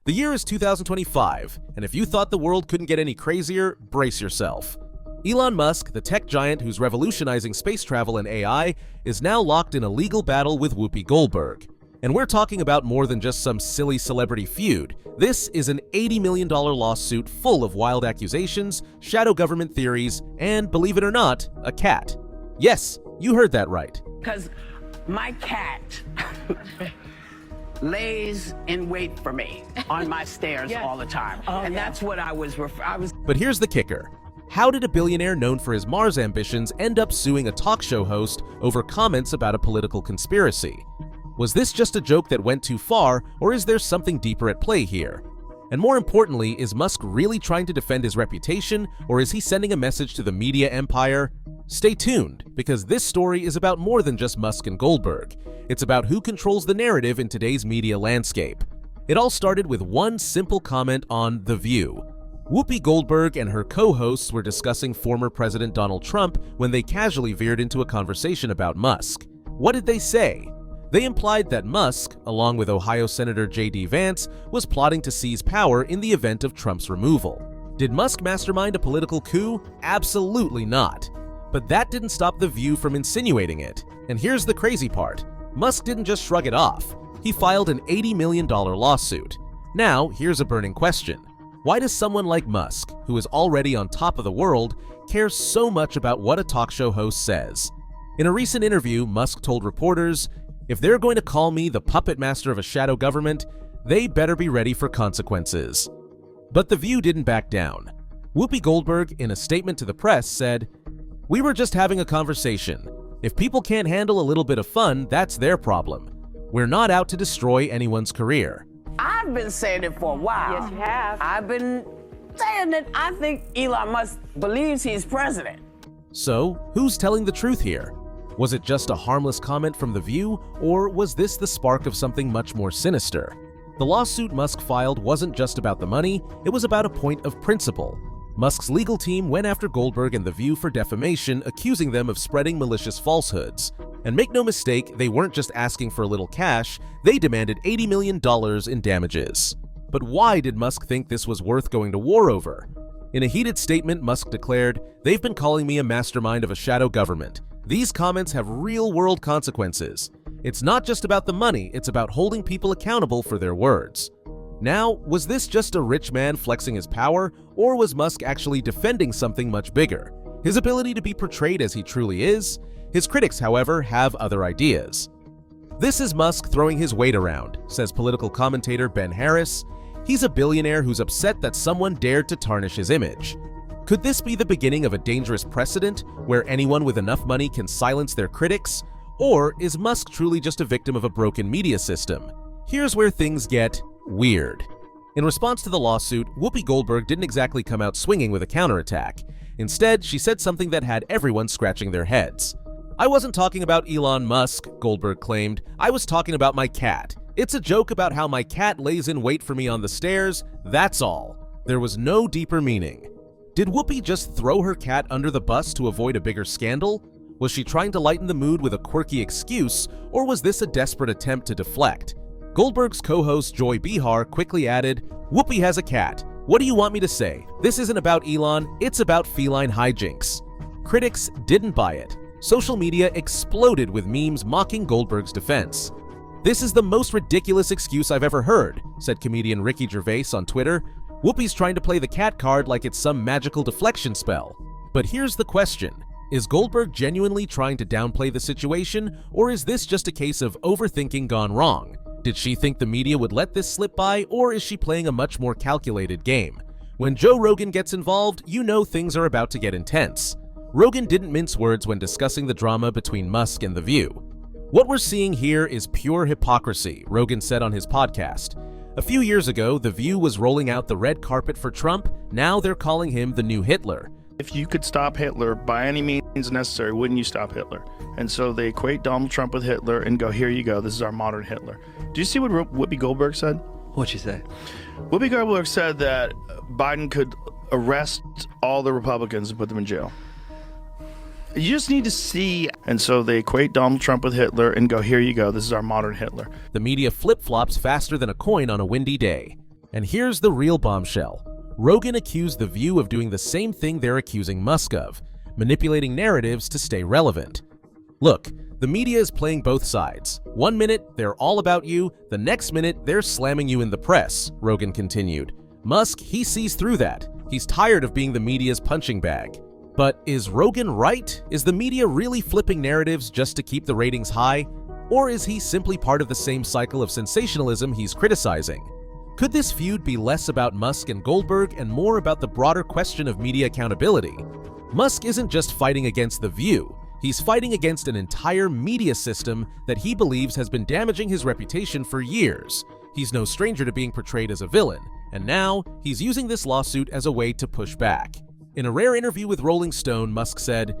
The year is 2025, and if you thought the world couldn't get any crazier, brace yourself. Elon Musk, the tech giant who's revolutionizing space travel and AI, is now locked in a legal battle with Whoopi Goldberg. And we're talking about more than just some silly celebrity feud. This is an $80 million lawsuit full of wild accusations, shadow government theories, and, believe it or not, a cat. Yes, you heard that right. Because my cat lays in wait for me on my stairs all the time. And that's what I was. But here's the kicker. How did a billionaire known for his Mars ambitions end up suing a talk show host over comments about a political conspiracy? Was this just a joke that went too far, or is there something deeper at play here? And more importantly, is Musk really trying to defend his reputation, or is he sending a message to the media empire? Stay tuned, because this story is about more than just Musk and Goldberg. It's about who controls the narrative in today's media landscape. It all started with one simple comment on The View. Whoopi Goldberg and her co-hosts were discussing former President Donald Trump when they casually veered into a conversation about Musk. What did they say? They implied that Musk, along with Ohio Senator J.D. Vance, was plotting to seize power in the event of Trump's removal. Did Musk mastermind a political coup? Absolutely not. But that didn't stop The View from insinuating it. And here's the crazy part. Musk didn't just shrug it off. He filed an $80 million lawsuit. Now, here's a burning question. Why does someone like Musk, who is already on top of the world, care so much about what a talk show host says? In a recent interview, Musk told reporters, "If they're going to call me the puppet master of a shadow government, they better be ready for consequences." But The View didn't back down. Whoopi Goldberg, in a statement to the press, said, "We were just having a conversation. If people can't handle a little bit of fun, that's their problem. We're not out to destroy anyone's career." I've been saying it for a while. Yes, you have. I've been saying that I think Elon Musk believes he's president. So, who's telling the truth here? Was it just a harmless comment from The View, or was this the spark of something much more sinister? The lawsuit Musk filed wasn't just about the money, it was about a point of principle. Musk's legal team went after Goldberg and The View for defamation, accusing them of spreading malicious falsehoods. And make no mistake, they weren't just asking for a little cash, they demanded $80 million in damages. But why did Musk think this was worth going to war over? In a heated statement, Musk declared, "They've been calling me a mastermind of a shadow government. These comments have real-world consequences. It's not just about the money, it's about holding people accountable for their words." Now, was this just a rich man flexing his power, or was Musk actually defending something much bigger? His ability to be portrayed as he truly is? His critics, however, have other ideas. "This is Musk throwing his weight around," says political commentator Ben Harris. "He's a billionaire who's upset that someone dared to tarnish his image." Could this be the beginning of a dangerous precedent where anyone with enough money can silence their critics? Or is Musk truly just a victim of a broken media system? Here's where things get weird. In response to the lawsuit, Whoopi Goldberg didn't exactly come out swinging with a counterattack. Instead, she said something that had everyone scratching their heads. "I wasn't talking about Elon Musk," Goldberg claimed. "I was talking about my cat. It's a joke about how my cat lays in wait for me on the stairs, that's all. There was no deeper meaning." Did Whoopi just throw her cat under the bus to avoid a bigger scandal? Was she trying to lighten the mood with a quirky excuse, or was this a desperate attempt to deflect? Goldberg's co-host Joy Behar quickly added, "Whoopi has a cat. What do you want me to say? This isn't about Elon, it's about feline hijinks." Critics didn't buy it. Social media exploded with memes mocking Goldberg's defense. "This is the most ridiculous excuse I've ever heard," said comedian Ricky Gervais on Twitter. "Whoopi's trying to play the cat card like it's some magical deflection spell." But here's the question. Is Goldberg genuinely trying to downplay the situation, or is this just a case of overthinking gone wrong? Did she think the media would let this slip by, or is she playing a much more calculated game? When Joe Rogan gets involved, you know things are about to get intense. Rogan didn't mince words when discussing the drama between Musk and The View. "What we're seeing here is pure hypocrisy," Rogan said on his podcast. A few years ago, The View was rolling out the red carpet for Trump. Now they're calling him the new Hitler. If you could stop Hitler by any means necessary, wouldn't you stop Hitler? And so they equate Donald Trump with Hitler and go, "Here you go, this is our modern Hitler." Do you see what Whoopi Goldberg said? What'd she say? Whoopi Goldberg said that Biden could arrest all the Republicans and put them in jail. You just need to see. And so they equate Donald Trump with Hitler and go, "Here you go, this is our modern Hitler." The media flip-flops faster than a coin on a windy day. And here's the real bombshell. Rogan accused The View of doing the same thing they're accusing Musk of, manipulating narratives to stay relevant. Look, the media is playing both sides. One minute, they're all about you. The next minute, they're slamming you in the press, Rogan continued. Musk, he sees through that. He's tired of being the media's punching bag. But is Rogan right? Is the media really flipping narratives just to keep the ratings high? Or is he simply part of the same cycle of sensationalism he's criticizing? Could this feud be less about Musk and Goldberg and more about the broader question of media accountability? Musk isn't just fighting against The View. He's fighting against an entire media system that he believes has been damaging his reputation for years. He's no stranger to being portrayed as a villain, and now he's using this lawsuit as a way to push back. In a rare interview with Rolling Stone, Musk said,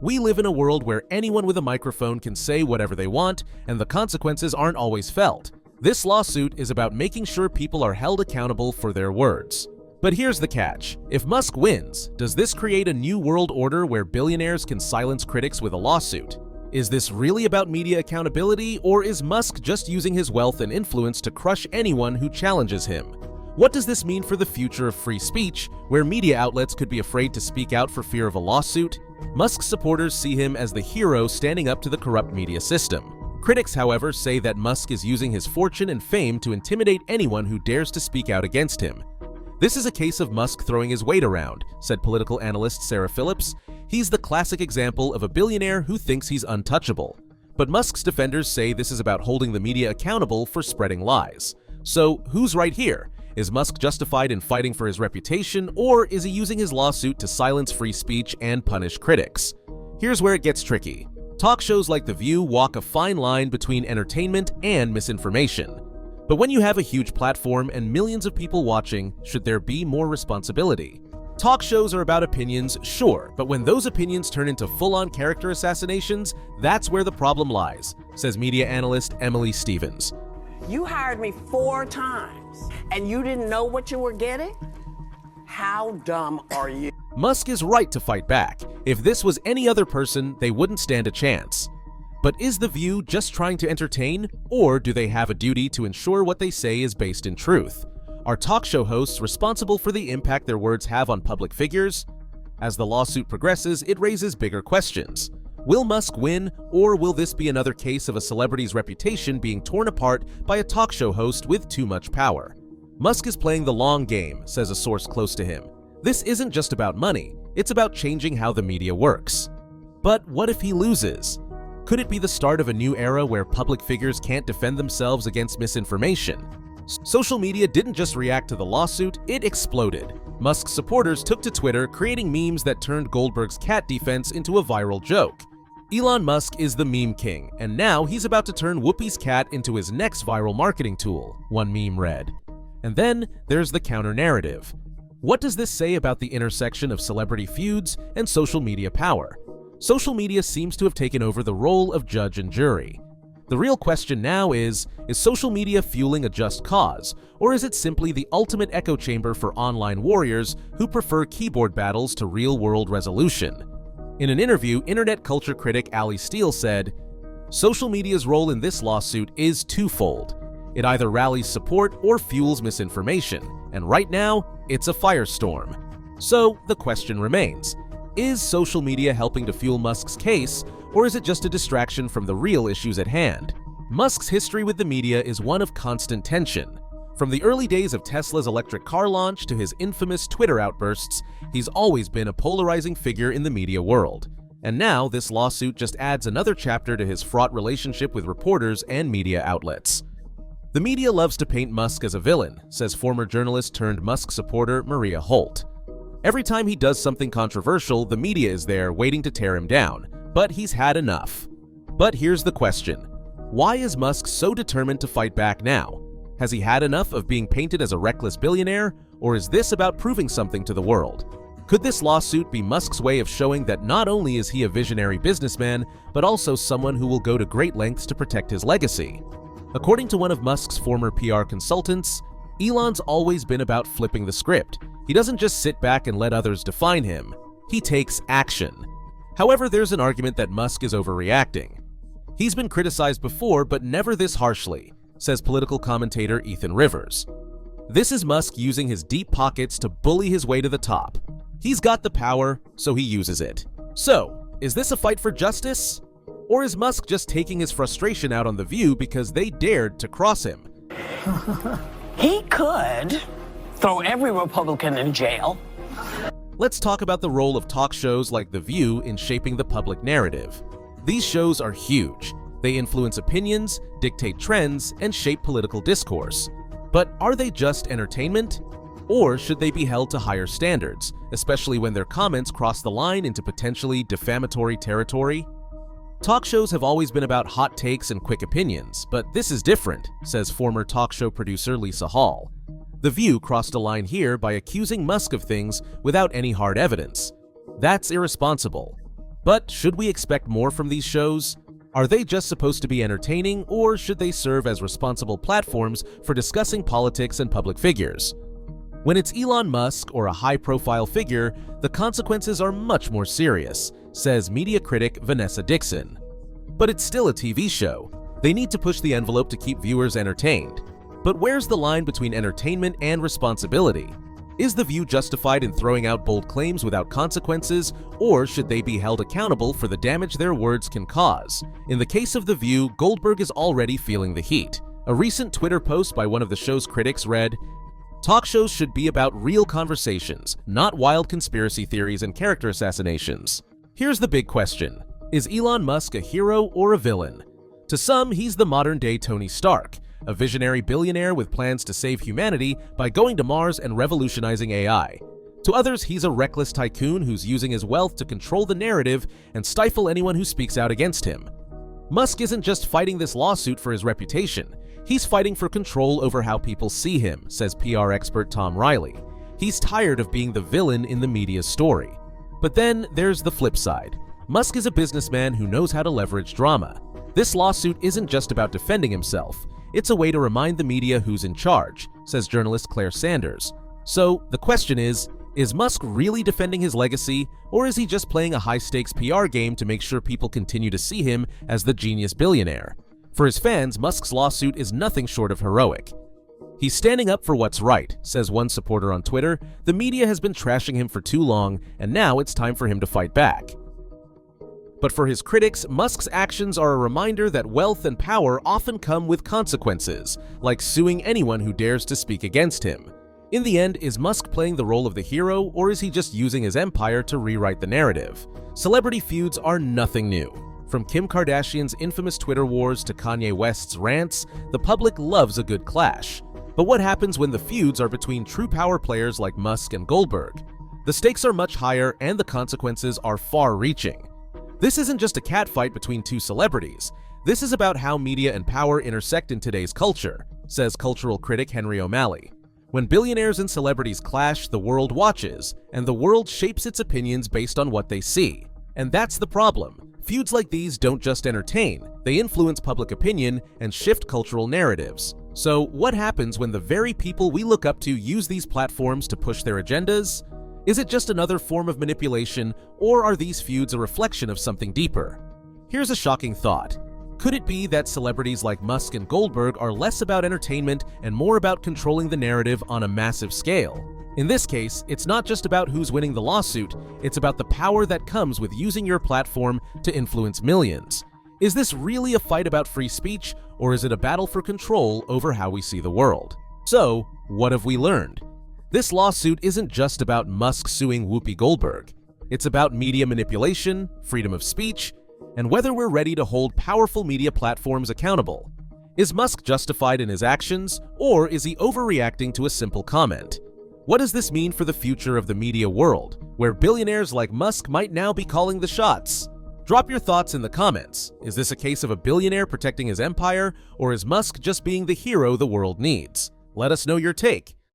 "We live in a world where anyone with a microphone can say whatever they want, and the consequences aren't always felt. This lawsuit is about making sure people are held accountable for their words." But here's the catch. If Musk wins, does this create a new world order where billionaires can silence critics with a lawsuit? Is this really about media accountability, or is Musk just using his wealth and influence to crush anyone who challenges him? What does this mean for the future of free speech, where media outlets could be afraid to speak out for fear of a lawsuit? Musk's supporters see him as the hero standing up to the corrupt media system. Critics, however, say that Musk is using his fortune and fame to intimidate anyone who dares to speak out against him. This is a case of Musk throwing his weight around, said political analyst Sarah Phillips. He's the classic example of a billionaire who thinks he's untouchable. But Musk's defenders say this is about holding the media accountable for spreading lies. So who's right here? Is Musk justified in fighting for his reputation, or is he using his lawsuit to silence free speech and punish critics? Here's where it gets tricky. Talk shows like The View walk a fine line between entertainment and misinformation. But when you have a huge platform and millions of people watching, should there be more responsibility? Talk shows are about opinions, sure, but when those opinions turn into full-on character assassinations, that's where the problem lies, says media analyst Emily Stevens. You hired me 4 times, and you didn't know what you were getting? How dumb are you? Musk is right to fight back. If this was any other person, they wouldn't stand a chance. But is The View just trying to entertain, or do they have a duty to ensure what they say is based in truth? Are talk show hosts responsible for the impact their words have on public figures? As the lawsuit progresses, it raises bigger questions. Will Musk win, or will this be another case of a celebrity's reputation being torn apart by a talk show host with too much power? Musk is playing the long game, says a source close to him. This isn't just about money, it's about changing how the media works. But what if he loses? Could it be the start of a new era where public figures can't defend themselves against misinformation? Social media didn't just react to the lawsuit, it exploded. Musk's supporters took to Twitter, creating memes that turned Goldberg's cat defense into a viral joke. Elon Musk is the meme king, and now he's about to turn Whoopi's cat into his next viral marketing tool, one meme read. And then there's the counter-narrative. What does this say about the intersection of celebrity feuds and social media power? Social media seems to have taken over the role of judge and jury. The real question now is social media fueling a just cause, or is it simply the ultimate echo chamber for online warriors who prefer keyboard battles to real-world resolution? In an interview, internet culture critic Ali Steele said, "Social media's role in this lawsuit is twofold. It either rallies support or fuels misinformation, and right now, it's a firestorm." So the question remains, is social media helping to fuel Musk's case, or is it just a distraction from the real issues at hand? Musk's history with the media is one of constant tension. From the early days of Tesla's electric car launch to his infamous Twitter outbursts, he's always been a polarizing figure in the media world. And now this lawsuit just adds another chapter to his fraught relationship with reporters and media outlets. The media loves to paint Musk as a villain, says former journalist turned Musk supporter Maria Holt. Every time he does something controversial, the media is there waiting to tear him down, but he's had enough. But here's the question. Why is Musk so determined to fight back now? Has he had enough of being painted as a reckless billionaire, or is this about proving something to the world? Could this lawsuit be Musk's way of showing that not only is he a visionary businessman, but also someone who will go to great lengths to protect his legacy? According to one of Musk's former PR consultants, Elon's always been about flipping the script. He doesn't just sit back and let others define him. He takes action. However, there's an argument that Musk is overreacting. He's been criticized before, but never this harshly, says political commentator Ethan Rivers. This is Musk using his deep pockets to bully his way to the top. He's got the power, so he uses it. So, is this a fight for justice? Or is Musk just taking his frustration out on The View because they dared to cross him? He could throw every Republican in jail. Let's talk about the role of talk shows like The View in shaping the public narrative. These shows are huge. They influence opinions, dictate trends, and shape political discourse. But are they just entertainment? Or should they be held to higher standards, especially when their comments cross the line into potentially defamatory territory? Talk shows have always been about hot takes and quick opinions, but this is different, says former talk show producer Lisa Hall. The View crossed a line here by accusing Musk of things without any hard evidence. That's irresponsible. But should we expect more from these shows? Are they just supposed to be entertaining, or should they serve as responsible platforms for discussing politics and public figures? When it's Elon Musk or a high-profile figure, the consequences are much more serious, says media critic Vanessa Dixon. But it's still a TV show. They need to push the envelope to keep viewers entertained. But where's the line between entertainment and responsibility? Is The View justified in throwing out bold claims without consequences, or should they be held accountable for the damage their words can cause? In the case of The View, Goldberg is already feeling the heat. A recent Twitter post by one of the show's critics read, "Talk shows should be about real conversations, not wild conspiracy theories and character assassinations." Here's the big question. Is Elon Musk a hero or a villain? To some, he's the modern-day Tony Stark, a visionary billionaire with plans to save humanity by going to Mars and revolutionizing AI. To others, he's a reckless tycoon who's using his wealth to control the narrative and stifle anyone who speaks out against him. Musk isn't just fighting this lawsuit for his reputation. He's fighting for control over how people see him, says PR expert Tom Riley. He's tired of being the villain in the media's story. But then there's the flip side. Musk is a businessman who knows how to leverage drama. This lawsuit isn't just about defending himself. It's a way to remind the media who's in charge, says journalist Claire Sanders. So the question is Musk really defending his legacy, or is he just playing a high-stakes PR game to make sure people continue to see him as the genius billionaire? For his fans, Musk's lawsuit is nothing short of heroic. He's standing up for what's right, says one supporter on Twitter. The media has been trashing him for too long, and now it's time for him to fight back. But for his critics, Musk's actions are a reminder that wealth and power often come with consequences, like suing anyone who dares to speak against him. In the end, is Musk playing the role of the hero, or is he just using his empire to rewrite the narrative? Celebrity feuds are nothing new. From Kim Kardashian's infamous Twitter wars to Kanye West's rants, the public loves a good clash. But what happens when the feuds are between true power players like Musk and Goldberg? The stakes are much higher and the consequences are far-reaching. This isn't just a catfight between two celebrities. This is about how media and power intersect in today's culture, says cultural critic Henry O'Malley. When billionaires and celebrities clash, the world watches, and the world shapes its opinions based on what they see. And that's the problem. Feuds like these don't just entertain, they influence public opinion and shift cultural narratives. So what happens when the very people we look up to use these platforms to push their agendas? Is it just another form of manipulation, or are these feuds a reflection of something deeper? Here's a shocking thought. Could it be that celebrities like Musk and Goldberg are less about entertainment and more about controlling the narrative on a massive scale? In this case, it's not just about who's winning the lawsuit, it's about the power that comes with using your platform to influence millions. Is this really a fight about free speech, or is it a battle for control over how we see the world? So, what have we learned? This lawsuit isn't just about Musk suing Whoopi Goldberg. It's about media manipulation, freedom of speech, and whether we're ready to hold powerful media platforms accountable. Is Musk justified in his actions, or is he overreacting to a simple comment? What does this mean for the future of the media world, where billionaires like Musk might now be calling the shots? Drop your thoughts in the comments. Is this a case of a billionaire protecting his empire, or is Musk just being the hero the world needs? Let us know your take.